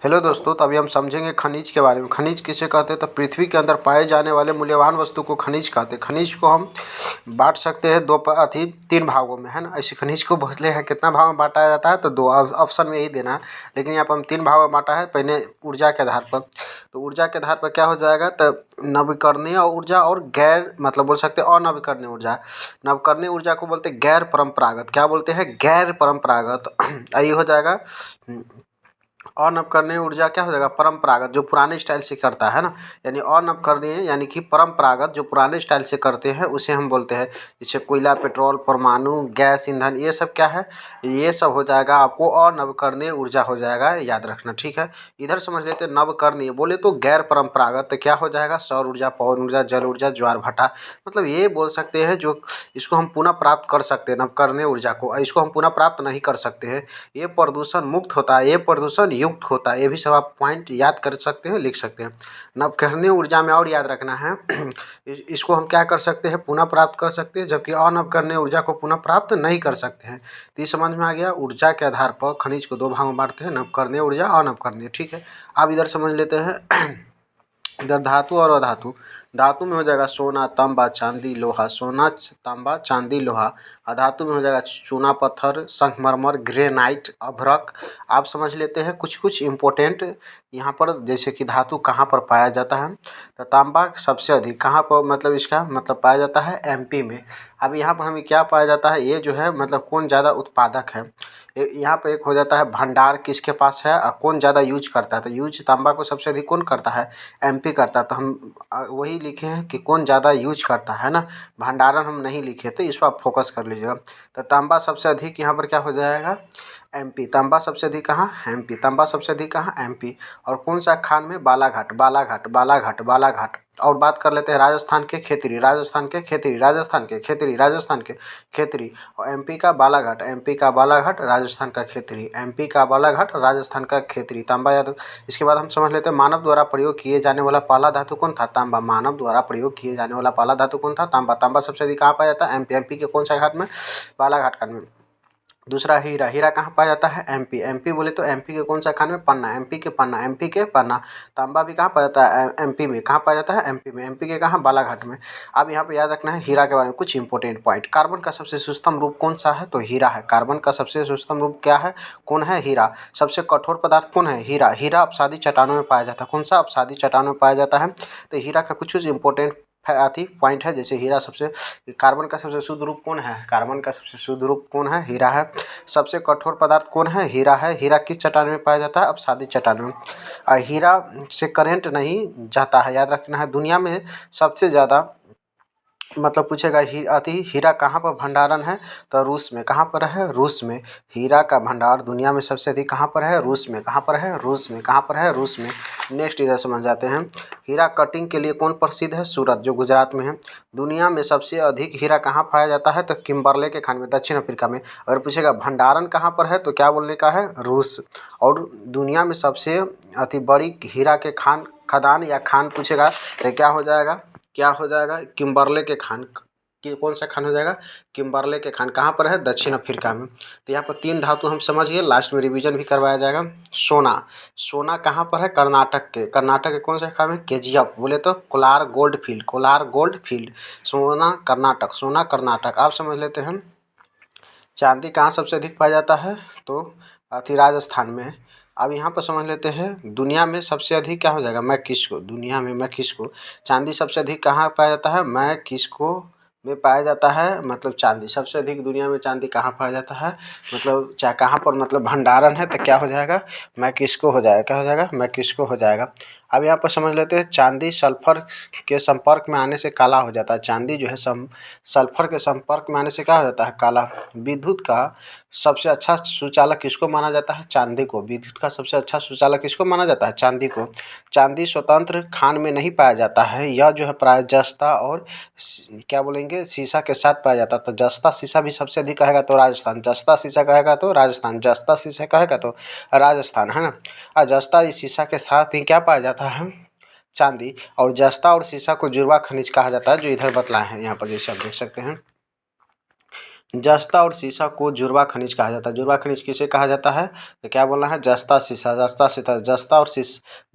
Hello दोस्तों, तो अभी हम समझेंगे खनिज के बारे में। खनिज किसे कहते हैं? तो पृथ्वी के अंदर पाए जाने वाले मूल्यवान वस्तु को खनिज कहते हैं। खनिज को हम बांट सकते हैं तीन भागों में, है ना। ऐसे खनिज को बोलते हैं, कितना भाग में बांटा जाता है? तो दो ऑप्शन में यही देना है, लेकिन यहाँ पर हम तीन भाग में बांटा है। पहले ऊर्जा के आधार पर, तो ऊर्जा के आधार पर क्या हो जाएगा? तो नवीकरणीय ऊर्जा और गैर मतलब बोल सकते हैं अनवीकरणीय ऊर्जा। नवीकरणीय ऊर्जा को बोलते हैं गैर परंपरागत। क्या बोलते हैं? गैर परंपरागत। यही हो जाएगा। अनवकरणीय ऊर्जा क्या हो जाएगा? परंपरागत, जो पुराने स्टाइल से करता है ना। यानी अनवकरणीय यानी कि परंपरागत, जो पुराने स्टाइल से करते हैं उसे हम बोलते हैं। जैसे कोयला, पेट्रोल, परमाणु गैस, ईंधन, ये सब क्या है? ये सब हो जाएगा आपको अनवकरणीय ऊर्जा हो जाएगा, याद रखना, ठीक है। इधर समझ लेते हैं नवकरणीय, बोले तो गैर परंपरागत। तो क्या हो जाएगा? सौर ऊर्जा, पवन ऊर्जा, जल ऊर्जा, ज्वार भाटा। मतलब ये बोल सकते हैं जो इसको हम पुनः प्राप्त कर सकते हैं, नवकरणीय ऊर्जा को। इसको हम पुनः प्राप्त नहीं कर सकते हैं। ये प्रदूषण मुक्त होता है, ये प्रदूषण युक्त होता है। ये भी सब आप पॉइंट याद कर सकते हैं, लिख सकते हैं। नवकरणीय ऊर्जा में और याद रखना है, इसको हम क्या कर सकते हैं? पुनः प्राप्त कर सकते हैं, जबकि अनवकरणीय ऊर्जा को पुनः प्राप्त नहीं कर सकते हैं। तो ये समझ में आ गया। ऊर्जा के आधार पर खनिज को दो भाग में बांटते हैं, नवकरणीय ऊर्जा, अनवकरणीय, ठीक है। अब इधर समझ लेते हैं इधर धातु और अधातु। धातु में हो जाएगा सोना, तांबा, चांदी, लोहा। सोना, तांबा, चांदी, लोहा। अधातु में हो जाएगा चूना पत्थर, संगमरमर, ग्रेनाइट, अभ्रक। आप समझ लेते हैं कुछ कुछ इम्पोर्टेंट यहाँ पर, जैसे कि धातु कहाँ पर पाया जाता है। तो तांबा सबसे अधिक कहाँ पर, मतलब इसका मतलब पाया जाता है एमपी में। अब यहाँ पर हमें क्या पाया जाता है? ये जो है मतलब कौन ज़्यादा उत्पादक है। यहाँ पे एक हो जाता है भंडार किसके पास है और कौन ज़्यादा यूज करता है। तो यूज तांबा को सबसे अधिक कौन करता है? एमपी करता है। तो हम वही लिखे हैं कि कौन ज़्यादा यूज करता है ना, भंडारण हम नहीं लिखे, तो इस पर आप फोकस कर लीजिएगा। तो तांबा सबसे अधिक यहाँ पर क्या हो जाएगा? एमपी। तांबा सबसे अधिक कहाँ? एमपी। तांबा सबसे अधिक कहाँ? एमपी। और कौन सा खान में? बालाघाट, बालाघाट, बालाघाट, बालाघाट। और बात कर लेते हैं राजस्थान के खेतरी, राजस्थान के खेतरी, राजस्थान के खेतरी, राजस्थान के खेतरी। और एमपी का बालाघाट, एमपी का बालाघाट, राजस्थान का खेतरी, एमपी का बालाघाट, राजस्थान का खेतरी। तांबा याद। इसके बाद हम समझ लेते हैं मानव द्वारा प्रयोग किए जाने वाला पहला धातु कौन था? तांबा। मानव द्वारा प्रयोग किए जाने वाला पहला धातु कौन था? तांबा। तांबा सबसे अधिक कहाँ पाया जाता है? एमपी। एमपी के कौन सा घाट में? बालाघाट घाट में। दूसरा हीरा। हीरा कहाँ पाया जाता है? एमपी। एमपी बोले तो एमपी के कौन सा खान में? पन्ना। एमपी के पन्ना, एमपी के पन्ना। तांबा भी कहाँ पाया जाता है? एमपी में। कहाँ पाया जाता है? एमपी में। एमपी के कहाँ? बालाघाट में। अब यहाँ पे याद रखना है हीरा के बारे में कुछ इंपॉर्टेंट पॉइंट। कार्बन का सबसे सूक्ष्म रूप कौन सा है? तो हीरा है। कार्बन का सबसे सूक्ष्म रूप क्या है? कौन है? हीरा। सबसे कठोर पदार्थ कौन है? हीरा। हीरा अपसादी चट्टानों में पाया जाता है। कौन सा? अपसादी चट्टानों में पाया जाता है। तो हीरा का कुछ कुछ इंपॉर्टेंट पॉइंट है, जैसे हीरा सबसे। कार्बन का सबसे शुद्ध रूप कौन है? कार्बन का सबसे शुद्ध रूप कौन है? हीरा है। सबसे कठोर पदार्थ कौन है? हीरा है। हीरा किस चट्टान में पाया जाता है? अपसादी चट्टान में। हीरा से करंट नहीं जाता है, याद रखना है। दुनिया में सबसे ज़्यादा मतलब पूछेगा हीरा कहाँ पर भंडारण है? तो रूस में। कहाँ पर है? रूस में। हीरा का भंडार दुनिया में सबसे अधिक कहाँ पर है? रूस में। कहाँ पर है? रूस में। कहाँ पर है? रूस में। नेक्स्ट इधर समझ जाते हैं। हीरा कटिंग के लिए कौन प्रसिद्ध है? सूरत, जो गुजरात में है। दुनिया में सबसे अधिक हीरा कहाँ पाया जाता है? तो किम्बरले के खान में, दक्षिण अफ्रीका में। अगर पूछेगा भंडारण कहाँ पर है, तो क्या बोलने का है? रूस। और दुनिया में सबसे अति बड़ी हीरा के खदान या खान पूछेगा तो क्या हो जाएगा? क्या हो जाएगा? किम्बरले के खान। कि कौन सा खान हो जाएगा? किम्बरले के खान। कहाँ पर है? दक्षिण अफ्रीका में। तो यहाँ पर तीन धातु हम समझ गए, लास्ट में रिवीजन भी करवाया जाएगा। सोना। सोना कहाँ पर है? कर्नाटक के। कर्नाटक के कौन सा खान में? केजीएफ। बोले तो Kolar gold field, Kolar gold field. सोना कर्नाटक, सोना कर्नाटक। आप समझ लेते हैं। चांदी कहाँ सबसे अधिक पाया जाता है? तो राजस्थान में। अब यहाँ पर समझ लेते हैं दुनिया में सबसे अधिक क्या हो जाएगा? मैक्सिको। दुनिया में मैक्सिको। चांदी सबसे अधिक कहाँ पाया जाता है? मैक्सिको में पाया जाता है। मतलब चांदी सबसे अधिक दुनिया में चांदी कहाँ पाया जाता है? मतलब चाहे कहाँ पर मतलब भंडारण है, तो क्या हो जाएगा? मैक्सिको हो जाएगा। क्या हो जाएगा? मैक्सिको हो जाएगा। अब यहाँ पर समझ लेते हैं चांदी सल्फर के संपर्क में आने से काला हो जाता है। चांदी जो है सल्फर के संपर्क में आने से क्या हो जाता है? काला। विद्युत का सबसे अच्छा सुचालक किसको माना जाता है? चांदी को। विद्युत का सबसे अच्छा सुचालक किसको माना जाता है? चांदी को। चांदी स्वतंत्र खान में नहीं पाया जाता है, यह जो है प्राय जस्ता और क्या बोलेंगे सीसा के साथ पाया जाता है। तो जस्ता सीसा भी सबसे अधिक कहेगा तो राजस्थान। जस्ता सीसा कहेगा तो राजस्थान। जस्ता सीसा कहेगा तो राजस्थान, है ना। और जस्ता इस सीसा के साथ ही क्या पाया जाता है? चांदी। और जस्ता और सीसा को जुड़वा खनिज कहा जाता है, जो इधर बतलाए हैं यहाँ पर, जैसे आप देख सकते हैं। जस्ता और सीसा को जुड़वा खनिज कहा जाता है। जुड़वा खनिज किसे कहा जाता है? तो क्या बोलना है? जस्ता सीसा, जस्ता सीसा, जस्ता और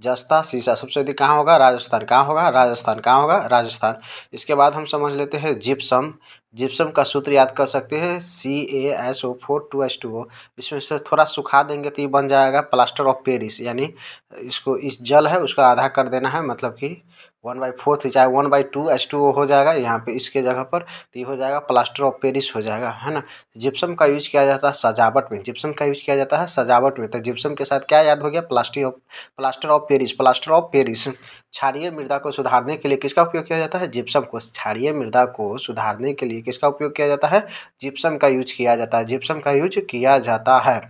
जस्ता सीसा सबसे अधिक कहाँ होगा? राजस्थान। कहाँ होगा? राजस्थान। कहाँ होगा? राजस्थान। इसके बाद हम समझ लेते हैं जिप्सम। जिप्सम का सूत्र याद कर सकते हैं CaSO4 2H2O। इसमें से थोड़ा सुखा देंगे तो ये बन जाएगा प्लास्टर ऑफ पेरिस, यानी इसको इस जल है उसका आधा कर देना है, मतलब कि 1/4 चाहे 1/2H2O हो जाएगा यहाँ पे इसके जगह पर, तो ये हो जाएगा प्लास्टर ऑफ पेरिस हो जाएगा, है ना। जिप्सम का यूज किया जाता है सजावट में। जिप्सम का यूज किया जाता है सजावट में, तो जिप्सम के साथ क्या याद हो गया? Plaster of Paris. Plaster of Paris. क्षारीय मृदा को सुधारने के लिए किसका उपयोग किया जाता है? जिप्सम को। क्षारीय मृदा को सुधारने के लिए किसका उपयोग किया जाता है? जिप्सम का यूज किया जाता है। जिप्सम का यूज किया जाता है।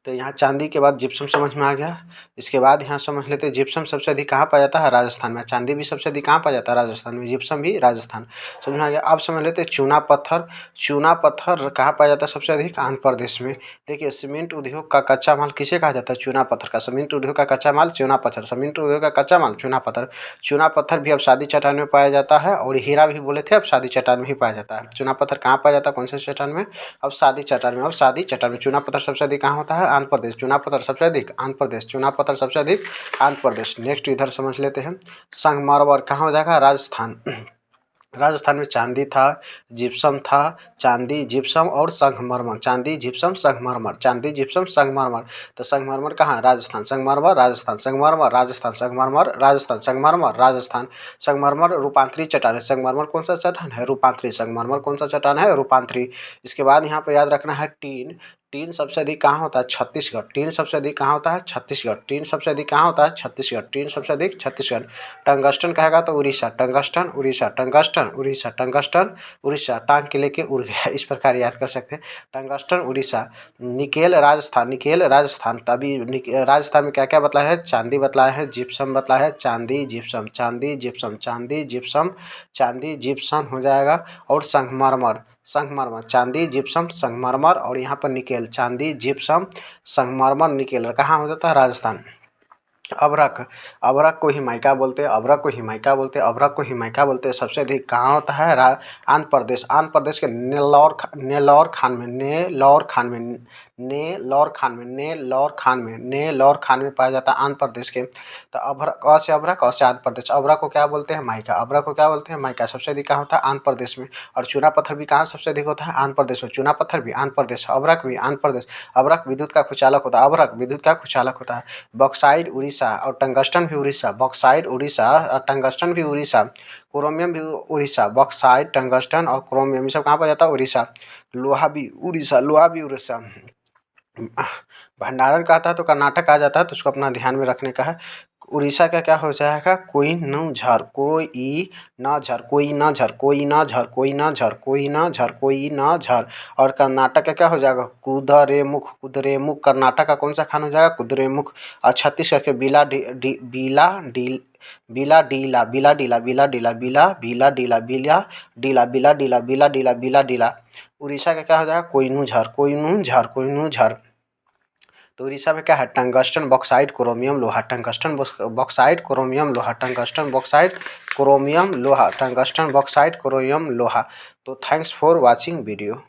तो यहाँ चांदी के बाद जिप्सम समझ में आ गया। इसके बाद यहाँ समझ लेते हैं जिप्सम सबसे अधिक कहाँ पाया जाता है? राजस्थान में। चांदी भी सबसे अधिक कहाँ पाया जाता है? राजस्थान में। जिप्सम भी राजस्थान। समझ में आ गया। अब समझ लेते हैं चूना पत्थर। चूना पत्थर कहाँ पाया जाता है सबसे अधिक? आंध्र प्रदेश में। देखिए सीमेंट उद्योग का कच्चा माल किसे कहा जाता है? चूना पत्थर का। सीमेंट उद्योग का कच्चा माल चूना पत्थर। सीमेंट उद्योग का कच्चा माल चूना पत्थर। चूना पत्थर भी अब सादी चट्टान में पाया जाता है, और हीरा भी बोले थे अब सादी चट्टान में ही पाया जाता है। चूना पत्थर कहाँ पाया जाता है? कौन से चट्टान में? अब सादी चट्टान में। अब सादी चट्टान में चूना पत्थर सबसे अधिक कहाँ होता है? आंध्र प्रदेश। चूना पत्थर सबसे अधिक आंध्र प्रदेश। चूना पत्थर सबसे अधिक आंध्र प्रदेश। नेक्स्ट इधर समझ लेते हैं संगमरमर कहाँ हो जाएगा? राजस्थान। राजस्थान में चांदी था, जिप्सम था, चांदी जिप्सम और संगमरमर। चांदी जिप्सम संगमरमर। चांदी जिप्सम संगमरमर। तो संगमरमर कहाँ? राजस्थान। संगमरमर राजस्थान। संगमरमर राजस्थान। संगमरमर राजस्थान। संगमरमर राजस्थान। संगमरमर रूपांतरित चट्टान है। संगमरमर कौन सा चट्टान है? रूपांतरी। संगमरमर कौन सा चट्टान है? रूपांतरी। इसके बाद यहाँ पे याद रखना है टीन। टीन सबसे अधिक कहाँ होता है? छत्तीसगढ़। टीन सबसे अधिक कहाँ होता है? छत्तीसगढ़। टीन सबसे अधिक कहाँ होता है? छत्तीसगढ़। टीन सबसे अधिक छत्तीसगढ़। टंगस्टन कहेगा तो Orissa. Tungsten Orissa. Tungsten Orissa. Tungsten Orissa. टांग के लेके उड़ गया, इस प्रकार याद कर सकते हैं। Tungsten Orissa. Nickel Rajasthan. Nickel Rajasthan. तभी राजस्थान में क्या क्या बतलाया है? चांदी बतलाया है, जिप्सम बतलाया है। चांदी जिप्सम, चांदी जिप्सम, चांदी जिप्सम, चांदी जिप्सम हो जाएगा। और संगमरमर। संगमरमर चांदी जिप्सम संगमरमर, और यहाँ पर निकेल। चांदी जिप्सम संगमरमर निकेल कहाँ हो जाता है? राजस्थान। अभ्रक। अभ्रक को हिमाइका बोलते हैं। अभ्रक को हिमाइका बोलते हैं। अभ्रक को हिमाइका बोलते हैं। सबसे अधिक कहाँ होता है? आंध्र प्रदेश। आंध्र प्रदेश के नेल्लौर खान में। नेल्लौर खान में। नेल्लौर खान में। नेल्लौर खान में। नेल्लौर खान में पाया जाता है आंध्र प्रदेश के। तो अभ्रक, अ से अभ्रक, अ से आंध्र प्रदेश। अभ्रक को क्या बोलते हैं? माइका। अभ्रक को क्या बोलते हैं? माइका। सबसे अधिक कहाँ होता है? आंध्र प्रदेश में। और चूना पत्थर भी कहाँ सबसे अधिक होता है? आंध्र प्रदेश में। चूना पत्थर भी आंध्र प्रदेश। अभ्रक भी आंध्र प्रदेश। अभ्रक विद्युत का कुचालक होता है। अभ्रक विद्युत का कुचालक होता है। बॉक्साइट उड़ीसा और टंगस्टन भी उड़ीसा। बॉक्साइट उड़ीसा और टंगस्टन भी उड़ीसा। क्रोमियम भी उड़ीसा। बॉक्साइट, टंगस्टन और क्रोमियम ये सब कहाँ पाया जाता है? उड़ीसा। लोहा भी उड़ीसा। लोहा भी उड़ीसा। भंडारण का आता है तो कर्नाटक आ जाता है, तो उसको अपना ध्यान में रखने का है। उड़ीसा का क्या हो जाएगा? कोई न झर। कोई न झर। कोई न झर। कोई न झर। कोई न झर। कोई न झर। कोई न झर। और कर्नाटक का क्या हो जाएगा? कुद्रेमुख। कुद्रेमुख कर्नाटक का कौन सा खान हो जाएगा? कुद्रेमुख। और छत्तीसगढ़ के बिलाडीला। बिलाडीला। बिलाडीला। बिलाडीला। बिलाडीला। बिलाडीला। बिलाडीला। बिलाडीला। उड़ीसा का क्या हो जाएगा? कोइनू झर। कोइनू झर। कोइनू झर। तो उड़ीसा में क्या है? टंगस्टन, बॉक्साइट, क्रोमियम, लोहा। टंगस्टन बॉक्साइट, क्रोमियम, लोहा। टंगस्टन बॉक्साइट, क्रोमियम, लोहा। टंगस्टन बॉक्साइट, क्रोमियम, लोहा। तो थैंक्स फॉर वाचिंग वीडियो।